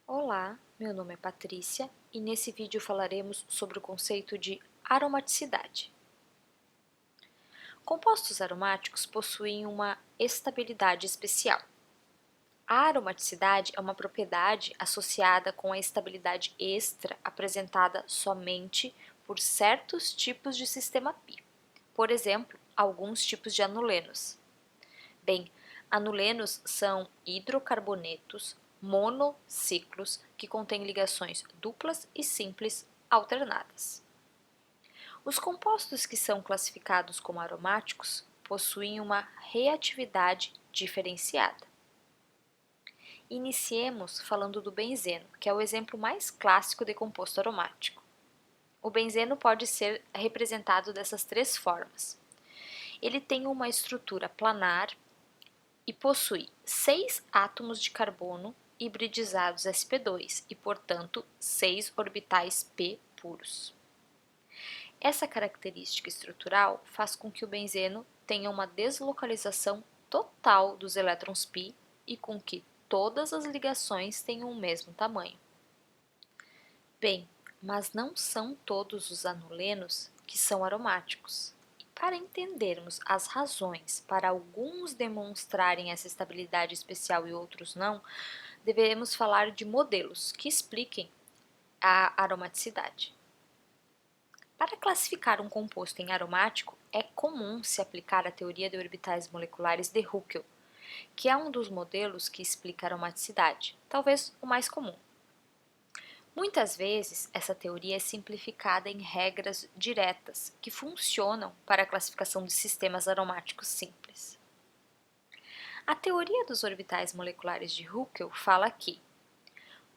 Olá, meu nome é Patrícia e nesse vídeo falaremos sobre o conceito de aromaticidade. Compostos aromáticos possuem uma estabilidade especial. A aromaticidade é uma propriedade associada com a estabilidade extra apresentada somente por certos tipos de sistema Pi, por exemplo, alguns tipos de anulenos. Bem, anulenos são hidrocarbonetos monociclos que contêm ligações duplas e simples alternadas. Os compostos que são classificados como aromáticos possuem uma reatividade diferenciada. Iniciemos falando do benzeno, que é o exemplo mais clássico de composto aromático. O benzeno pode ser representado dessas três formas. Ele tem uma estrutura planar e possui 6 átomos de carbono hibridizados sp2 e, portanto, 6 orbitais p puros. Essa característica estrutural faz com que o benzeno tenha uma deslocalização total dos elétrons π e com que todas as ligações tenham o mesmo tamanho. Bem, mas não são todos os anulenos que são aromáticos. Para entendermos as razões para alguns demonstrarem essa estabilidade especial e outros não, devemos falar de modelos que expliquem a aromaticidade. Para classificar um composto em aromático, é comum se aplicar a teoria de orbitais moleculares de Huckel, que é um dos modelos que explica a aromaticidade, talvez o mais comum. Muitas vezes, essa teoria é simplificada em regras diretas que funcionam para a classificação de sistemas aromáticos simples. A teoria dos orbitais moleculares de Huckel fala que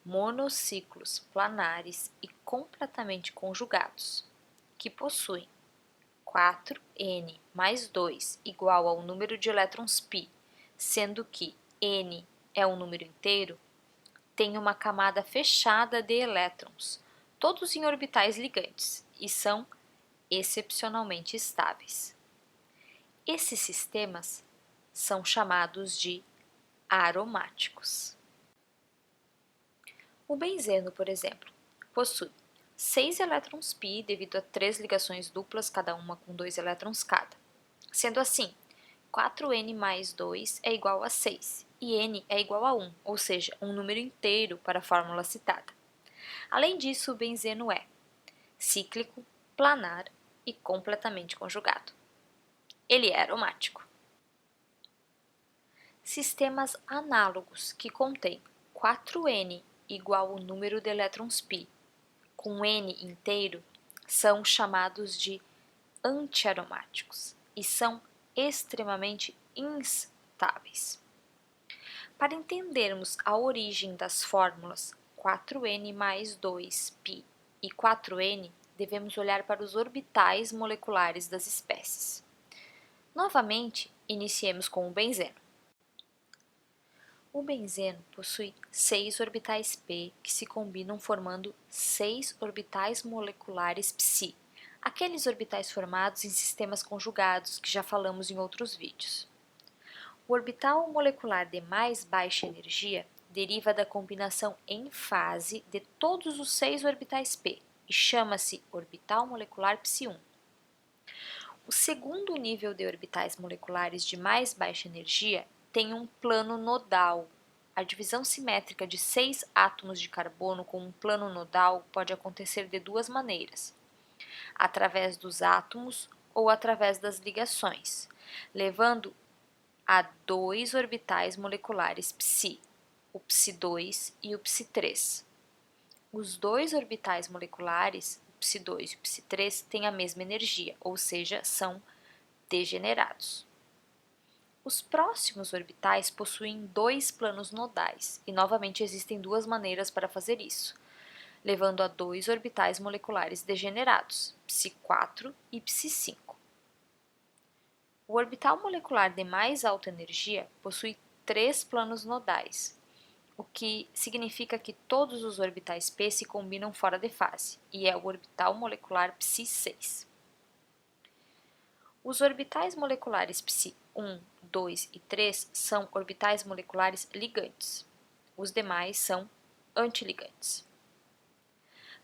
monociclos planares e completamente conjugados, que possuem 4n mais 2 igual ao número de elétrons π, sendo que n é um número inteiro, tem uma camada fechada de elétrons, todos em orbitais ligantes, e são excepcionalmente estáveis. Esses sistemas são chamados de aromáticos. O benzeno, por exemplo, possui 6 elétrons π devido a 3 ligações duplas, cada uma com 2 elétrons cada. Sendo assim, 4n mais 2 é igual a 6 e n é igual a 1, ou seja, um número inteiro para a fórmula citada. Além disso, o benzeno é cíclico, planar e completamente conjugado. Ele é aromático. Sistemas análogos que contêm 4n igual ao número de elétrons π com n inteiro são chamados de antiaromáticos e são extremamente instáveis. Para entendermos a origem das fórmulas 4n mais 2π e 4n, devemos olhar para os orbitais moleculares das espécies. Novamente, iniciemos com o benzeno. O benzeno possui 6 orbitais π que se combinam formando 6 orbitais moleculares ψ, aqueles orbitais formados em sistemas conjugados que já falamos em outros vídeos. O orbital molecular de mais baixa energia deriva da combinação em fase de todos os 6 orbitais π e chama-se orbital molecular ψ1. O segundo nível de orbitais moleculares de mais baixa energia tem um plano nodal. A divisão simétrica de 6 átomos de carbono com um plano nodal pode acontecer de duas maneiras: através dos átomos ou através das ligações, levando a 2 orbitais moleculares ψ, o ψ2 e o ψ3. Os dois orbitais moleculares, o ψ2 e o ψ3, têm a mesma energia, ou seja, são degenerados. Os próximos orbitais possuem 2 planos nodais, e novamente existem duas maneiras para fazer isso, levando a 2 orbitais moleculares degenerados, ψ4 e ψ5. O orbital molecular de mais alta energia possui 3 planos nodais, o que significa que todos os orbitais p se combinam fora de fase, e é o orbital molecular ψ6. Os orbitais moleculares ψ1, 2 e 3 são orbitais moleculares ligantes. Os demais são antiligantes.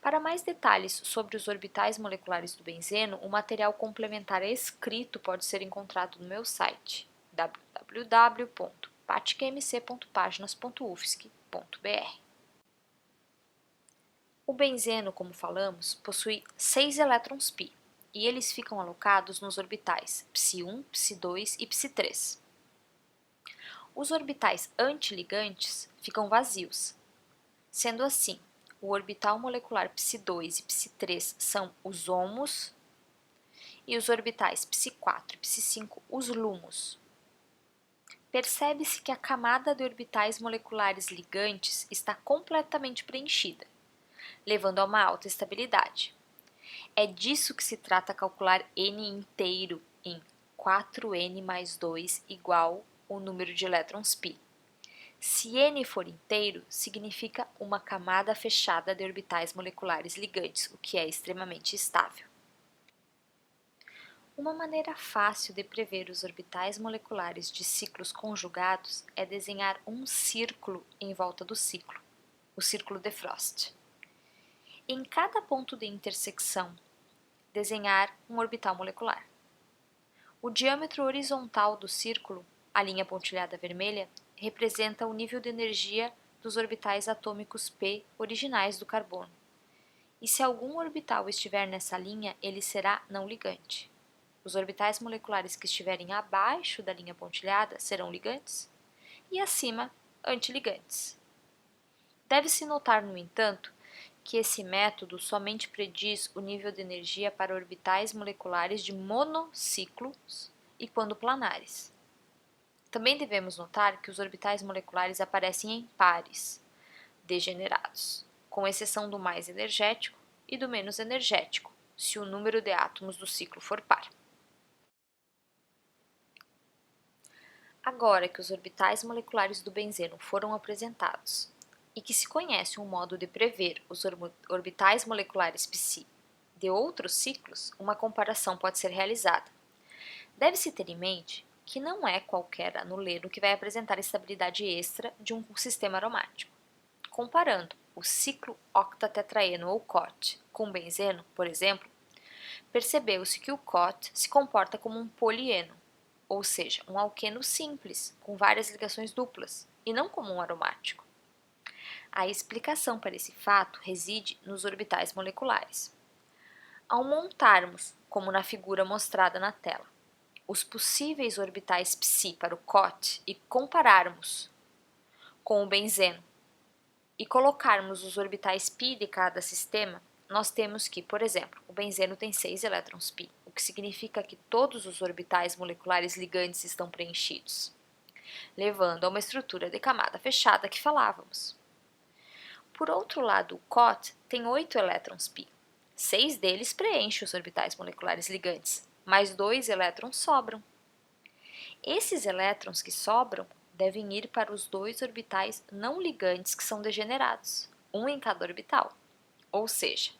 Para mais detalhes sobre os orbitais moleculares do benzeno, o material complementar escrito pode ser encontrado no meu site www.paticmc.paginas.ufsc.br. O benzeno, como falamos, possui 6 elétrons π e eles ficam alocados nos orbitais ψ1, ψ2 e ψ3. Os orbitais antiligantes ficam vazios. Sendo assim, o orbital molecular ψ2 e ψ3 são os HOMOs e os orbitais ψ4 e ψ5 os LUMOs. Percebe-se que a camada de orbitais moleculares ligantes está completamente preenchida, levando a uma alta estabilidade. É disso que se trata calcular N inteiro em 4N mais 2 igual o número de elétrons π. Se N for inteiro, significa uma camada fechada de orbitais moleculares ligantes, o que é extremamente estável. Uma maneira fácil de prever os orbitais moleculares de ciclos conjugados é desenhar um círculo em volta do ciclo, o círculo de Frost. Em cada ponto de intersecção, desenhar um orbital molecular. O diâmetro horizontal do círculo, a linha pontilhada vermelha, representa o nível de energia dos orbitais atômicos P originais do carbono. E se algum orbital estiver nessa linha, ele será não ligante. Os orbitais moleculares que estiverem abaixo da linha pontilhada serão ligantes e acima, antiligantes. Deve-se notar, no entanto, que esse método somente prediz o nível de energia para orbitais moleculares de monociclos e quando planares. Também devemos notar que os orbitais moleculares aparecem em pares, degenerados, com exceção do mais energético e do menos energético, se o número de átomos do ciclo for par. Agora que os orbitais moleculares do benzeno foram apresentados e que se conhece um modo de prever os orbitais moleculares π de outros ciclos, uma comparação pode ser realizada. Deve-se ter em mente que não é qualquer anuleno que vai apresentar estabilidade extra de um sistema aromático. Comparando o ciclo octatetraeno ou COT com benzeno, por exemplo, percebeu-se que o COT se comporta como um polieno, ou seja, um alqueno simples, com várias ligações duplas, e não como um aromático. A explicação para esse fato reside nos orbitais moleculares. Ao montarmos, como na figura mostrada na tela, os possíveis orbitais π para o COT e compararmos com o benzeno e colocarmos os orbitais π de cada sistema, nós temos que, por exemplo, o benzeno tem 6 elétrons π, o que significa que todos os orbitais moleculares ligantes estão preenchidos, levando a uma estrutura de camada fechada que falávamos. Por outro lado, o COT tem 8 elétrons π. 6 deles preenchem os orbitais moleculares ligantes, mas 2 elétrons sobram. Esses elétrons que sobram devem ir para os 2 orbitais não ligantes que são degenerados, um em cada orbital. Ou seja,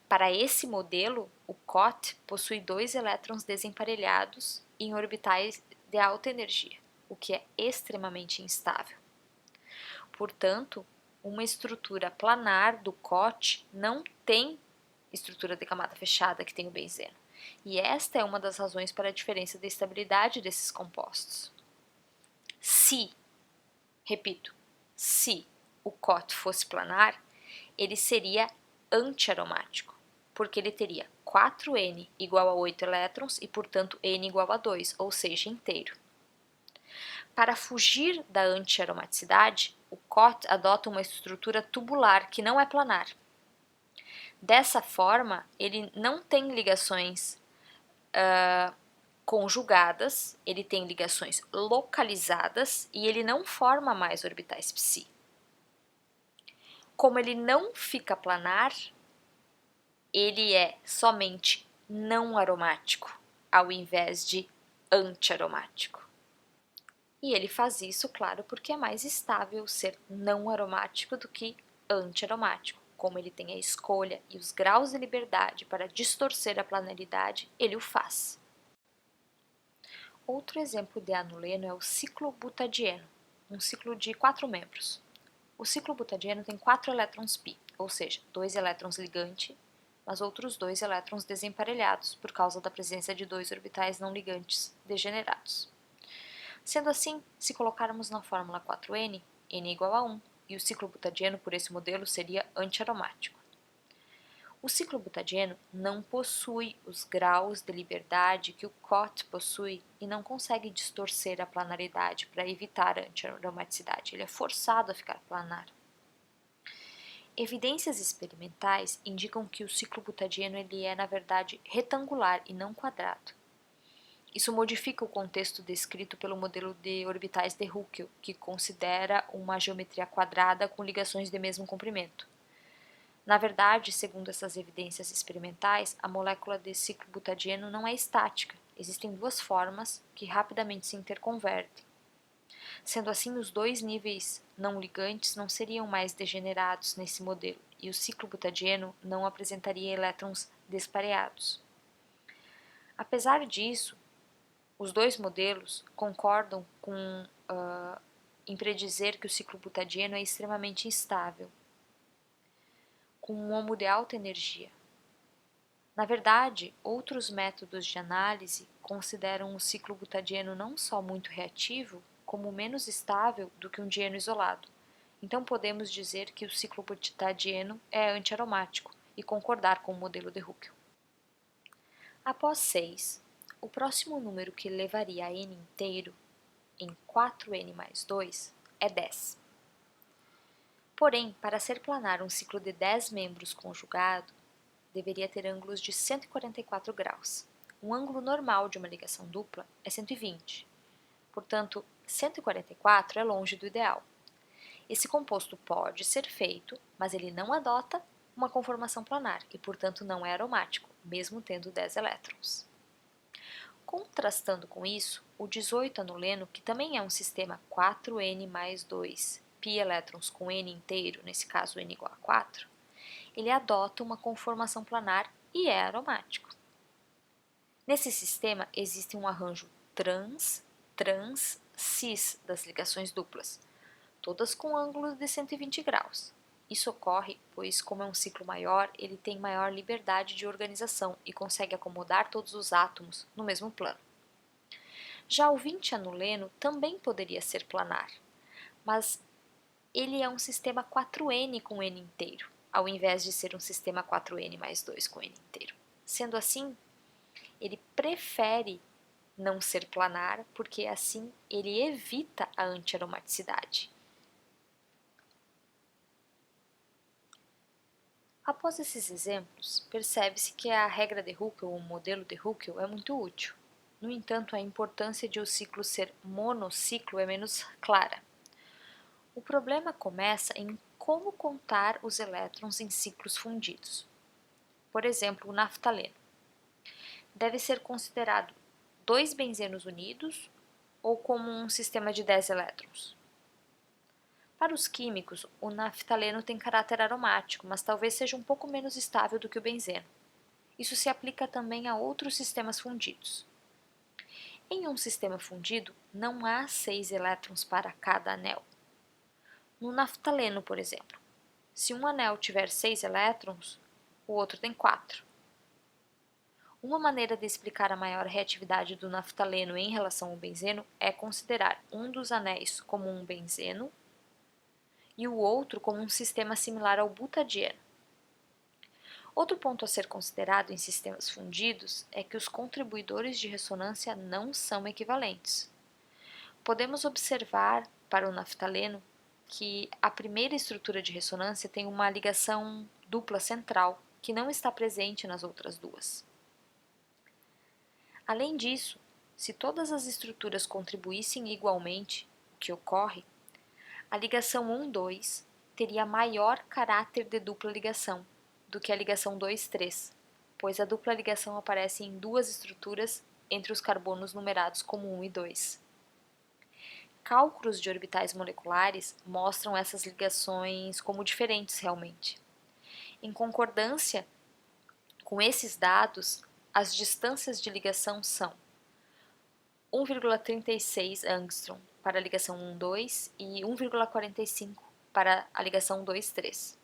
para esse modelo, o COT possui 2 elétrons desemparelhados em orbitais de alta energia, o que é extremamente instável. Portanto, uma estrutura planar do COT não tem estrutura de camada fechada que tem o benzeno. E esta é uma das razões para a diferença de estabilidade desses compostos. Repito, se o COT fosse planar, ele seria antiaromático, porque ele teria 4N igual a 8 elétrons e, portanto, N igual a 2, ou seja, inteiro. Para fugir da antiaromaticidade, o COT adota uma estrutura tubular que não é planar. Dessa forma, ele não tem ligações conjugadas, ele tem ligações localizadas e ele não forma mais orbitais π. Como ele não fica planar, ele é somente não aromático, ao invés de antiaromático. E ele faz isso, claro, porque é mais estável ser não aromático do que antiaromático. Como ele tem a escolha e os graus de liberdade para distorcer a planaridade, ele o faz. Outro exemplo de anuleno é o ciclo butadieno, um ciclo de 4 membros. O ciclobutadieno tem 4 elétrons π, ou seja, 2 elétrons ligante, mas outros 2 elétrons desemparelhados, por causa da presença de 2 orbitais não ligantes degenerados. Sendo assim, se colocarmos na fórmula 4N, N igual a 1, e o ciclobutadieno por esse modelo seria antiaromático. O ciclobutadieno não possui os graus de liberdade que o COT possui e não consegue distorcer a planaridade para evitar a antiaromaticidade. Ele é forçado a ficar planar. Evidências experimentais indicam que o ciclobutadieno ele é, na verdade, retangular e não quadrado. Isso modifica o contexto descrito pelo modelo de orbitais de Huckel, que considera uma geometria quadrada com ligações de mesmo comprimento. Na verdade, segundo essas evidências experimentais, a molécula de ciclobutadieno não é estática. Existem duas formas que rapidamente se interconvertem. Sendo assim, os dois níveis não ligantes não seriam mais degenerados nesse modelo, e o ciclobutadieno não apresentaria elétrons despareados. Apesar disso, os dois modelos concordam em predizer que o ciclobutadieno é extremamente instável, com um homo de alta energia. Na verdade, outros métodos de análise consideram o ciclobutadieno não só muito reativo, como menos estável do que um dieno isolado. Então podemos dizer que o ciclobutadieno é antiaromático e concordar com o modelo de Huckel. Após 6, o próximo número que levaria a n inteiro em 4n mais 2 é 10. Porém, para ser planar um ciclo de 10 membros conjugado, deveria ter ângulos de 144 graus. Um ângulo normal de uma ligação dupla é 120. Portanto, 144 é longe do ideal. Esse composto pode ser feito, mas ele não adota uma conformação planar e, portanto, não é aromático, mesmo tendo 10 elétrons. Contrastando com isso, o 18-anuleno, que também é um sistema 4n mais 2 π elétrons com n inteiro, nesse caso n igual a 4, ele adota uma conformação planar e é aromático. Nesse sistema existe um arranjo trans-cis das ligações duplas, todas com ângulos de 120 graus. Isso ocorre pois, como é um ciclo maior, ele tem maior liberdade de organização e consegue acomodar todos os átomos no mesmo plano. Já o 20-anuleno também poderia ser planar, mas ele é um sistema 4n com n inteiro, ao invés de ser um sistema 4n mais 2 com n inteiro. Sendo assim, ele prefere não ser planar, porque assim ele evita a antiaromaticidade. Após esses exemplos, percebe-se que a regra de Huckel, ou o modelo de Huckel, é muito útil. No entanto, a importância de o ciclo ser monociclo é menos clara. O problema começa em como contar os elétrons em ciclos fundidos. Por exemplo, o naftaleno. Deve ser considerado 2 benzenos unidos ou como um sistema de 10 elétrons? Para os químicos, o naftaleno tem caráter aromático, mas talvez seja um pouco menos estável do que o benzeno. Isso se aplica também a outros sistemas fundidos. Em um sistema fundido, não há 6 elétrons para cada anel. No naftaleno, por exemplo, se um anel tiver 6 elétrons, o outro tem 4. Uma maneira de explicar a maior reatividade do naftaleno em relação ao benzeno é considerar um dos anéis como um benzeno e o outro como um sistema similar ao butadieno. Outro ponto a ser considerado em sistemas fundidos é que os contribuidores de ressonância não são equivalentes. Podemos observar para o naftaleno que a primeira estrutura de ressonância tem uma ligação dupla central, que não está presente nas outras duas. Além disso, se todas as estruturas contribuíssem igualmente, o que ocorre, a ligação 1,2 teria maior caráter de dupla ligação do que a ligação 2,3, pois a dupla ligação aparece em duas estruturas entre os carbonos numerados como 1 e 2. Cálculos de orbitais moleculares mostram essas ligações como diferentes realmente. Em concordância com esses dados, as distâncias de ligação são 1,36 angstrom para a ligação 1,2 e 1,45 para a ligação 2,3.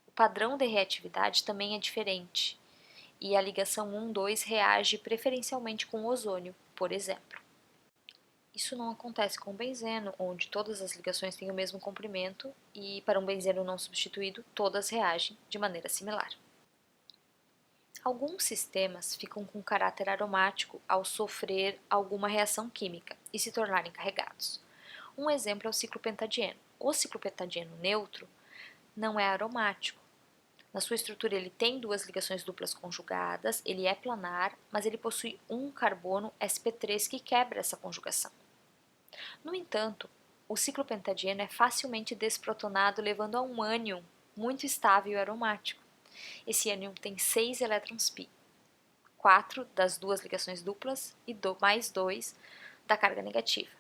O padrão de reatividade também é diferente, e a ligação 1,2 reage preferencialmente com ozônio, por exemplo. Isso não acontece com o benzeno, onde todas as ligações têm o mesmo comprimento e, para um benzeno não substituído, todas reagem de maneira similar. Alguns sistemas ficam com caráter aromático ao sofrer alguma reação química e se tornarem carregados. Um exemplo é o ciclopentadieno. O ciclopentadieno neutro não é aromático. Na sua estrutura ele tem duas ligações duplas conjugadas, ele é planar, mas ele possui um carbono sp3 que quebra essa conjugação. No entanto, o ciclopentadieno é facilmente desprotonado, levando a um ânion muito estável e aromático. Esse ânion tem 6 elétrons π, 4 das duas ligações duplas e mais 2 da carga negativa.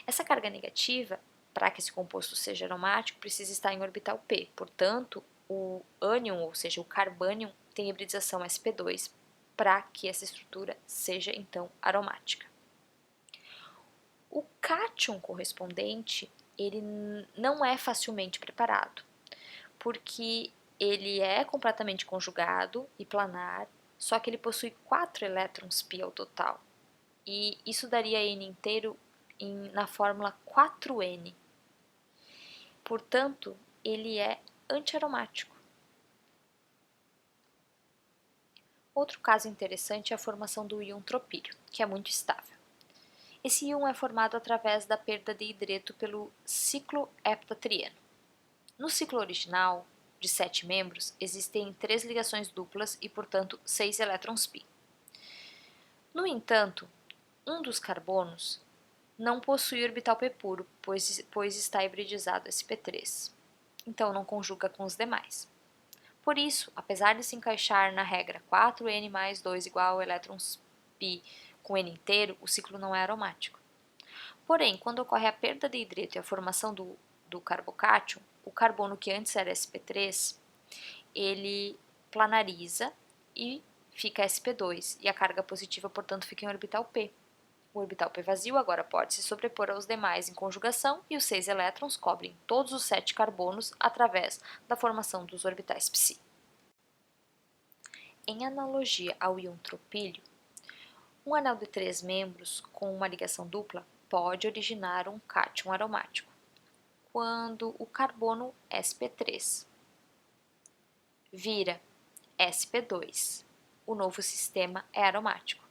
Essa carga negativa, para que esse composto seja aromático, precisa estar em orbital p. Portanto, o ânion, ou seja, o carbânion, tem hibridização sp2 para que essa estrutura seja, então, aromática. O cátion correspondente, ele não é facilmente preparado, porque ele é completamente conjugado e planar, só que ele possui 4 elétrons π ao total, e isso daria N inteiro na fórmula 4N. Portanto, ele é antiaromático. Outro caso interessante é a formação do íon tropílio, que é muito estável. Esse íon é formado através da perda de hidreto pelo ciclo heptatrieno. No ciclo original, de 7 membros, existem 3 ligações duplas e, portanto, 6 elétrons π. No entanto, um dos carbonos não possui orbital p puro, pois está hibridizado sp3. Então, não conjuga com os demais. Por isso, apesar de se encaixar na regra 4N mais 2 igual a elétrons π com N inteiro, o ciclo não é aromático. Porém, quando ocorre a perda de hidreto e a formação do carbocátion, o carbono que antes era sp3, ele planariza e fica sp2, e a carga positiva, portanto, fica em orbital p. O orbital p vazio agora pode se sobrepor aos demais em conjugação e os 6 elétrons cobrem todos os 7 carbonos através da formação dos orbitais psi. Em analogia ao íon tropílio, um anel de 3 membros com uma ligação dupla pode originar um cátion aromático, quando o carbono sp3 vira sp2. O novo sistema é aromático.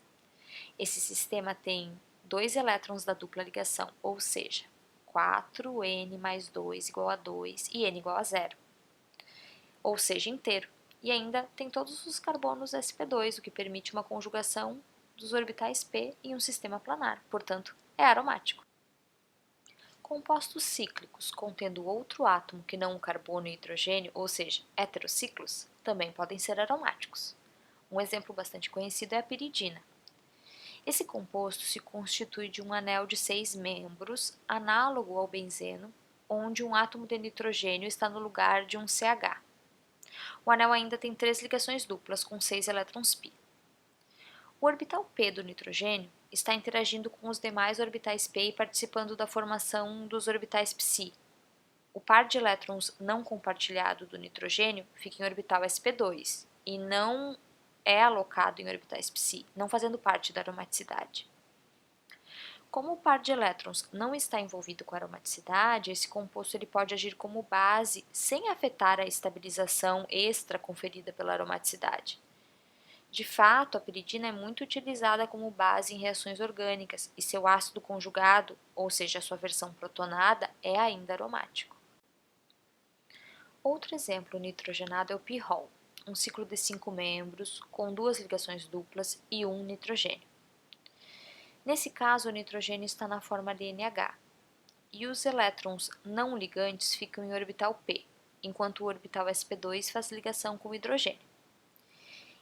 Esse sistema tem 2 elétrons da dupla ligação, ou seja, 4N mais 2 igual a 2 e N igual a 0, ou seja, inteiro. E ainda tem todos os carbonos sp2, o que permite uma conjugação dos orbitais p em um sistema planar, portanto, é aromático. Compostos cíclicos contendo outro átomo que não o carbono e hidrogênio, ou seja, heterociclos, também podem ser aromáticos. Um exemplo bastante conhecido é a piridina. Esse composto se constitui de um anel de 6 membros, análogo ao benzeno, onde um átomo de nitrogênio está no lugar de um CH. O anel ainda tem 3 ligações duplas com 6 elétrons π. O orbital p do nitrogênio está interagindo com os demais orbitais p e participando da formação dos orbitais psi. O par de elétrons não compartilhado do nitrogênio fica em orbital sp2 e não é alocado em orbitais psi, não fazendo parte da aromaticidade. Como o par de elétrons não está envolvido com a aromaticidade, esse composto ele pode agir como base sem afetar a estabilização extra conferida pela aromaticidade. De fato, a piridina é muito utilizada como base em reações orgânicas e seu ácido conjugado, ou seja, a sua versão protonada, é ainda aromático. Outro exemplo nitrogenado é o pirrol, um ciclo de 5 membros com 2 ligações duplas e um nitrogênio. Nesse caso, o nitrogênio está na forma de NH, e os elétrons não ligantes ficam em orbital p, enquanto o orbital sp2 faz ligação com o hidrogênio.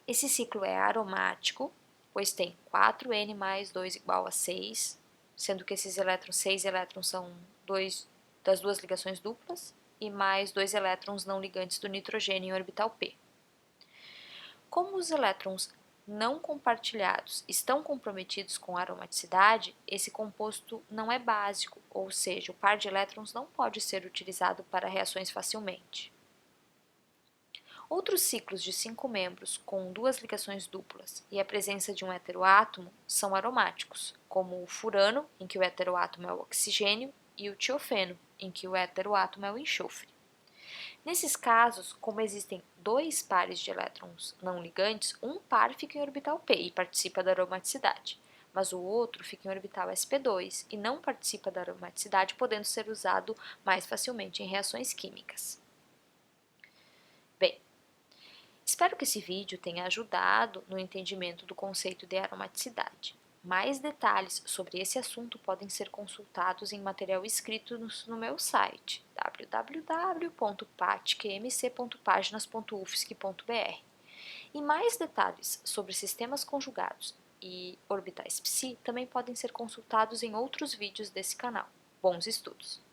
Esse ciclo é aromático, pois tem 4N mais 2 igual a 6, sendo que esses 6 elétrons são das duas ligações duplas, e mais 2 elétrons não ligantes do nitrogênio em orbital p. Como os elétrons não compartilhados estão comprometidos com a aromaticidade, esse composto não é básico, ou seja, o par de elétrons não pode ser utilizado para reações facilmente. Outros ciclos de 5 membros com 2 ligações duplas e a presença de um heteroátomo são aromáticos, como o furano, em que o heteroátomo é o oxigênio, e o tiofeno, em que o heteroátomo é o enxofre. Nesses casos, como existem 2 pares de elétrons não ligantes, um par fica em orbital p e participa da aromaticidade, mas o outro fica em orbital sp2 e não participa da aromaticidade, podendo ser usado mais facilmente em reações químicas. Bem, espero que esse vídeo tenha ajudado no entendimento do conceito de aromaticidade. Mais detalhes sobre esse assunto podem ser consultados em material escrito no meu site www.patqmc.paginas.ufsc.br. E mais detalhes sobre sistemas conjugados e orbitais psi também podem ser consultados em outros vídeos desse canal. Bons estudos!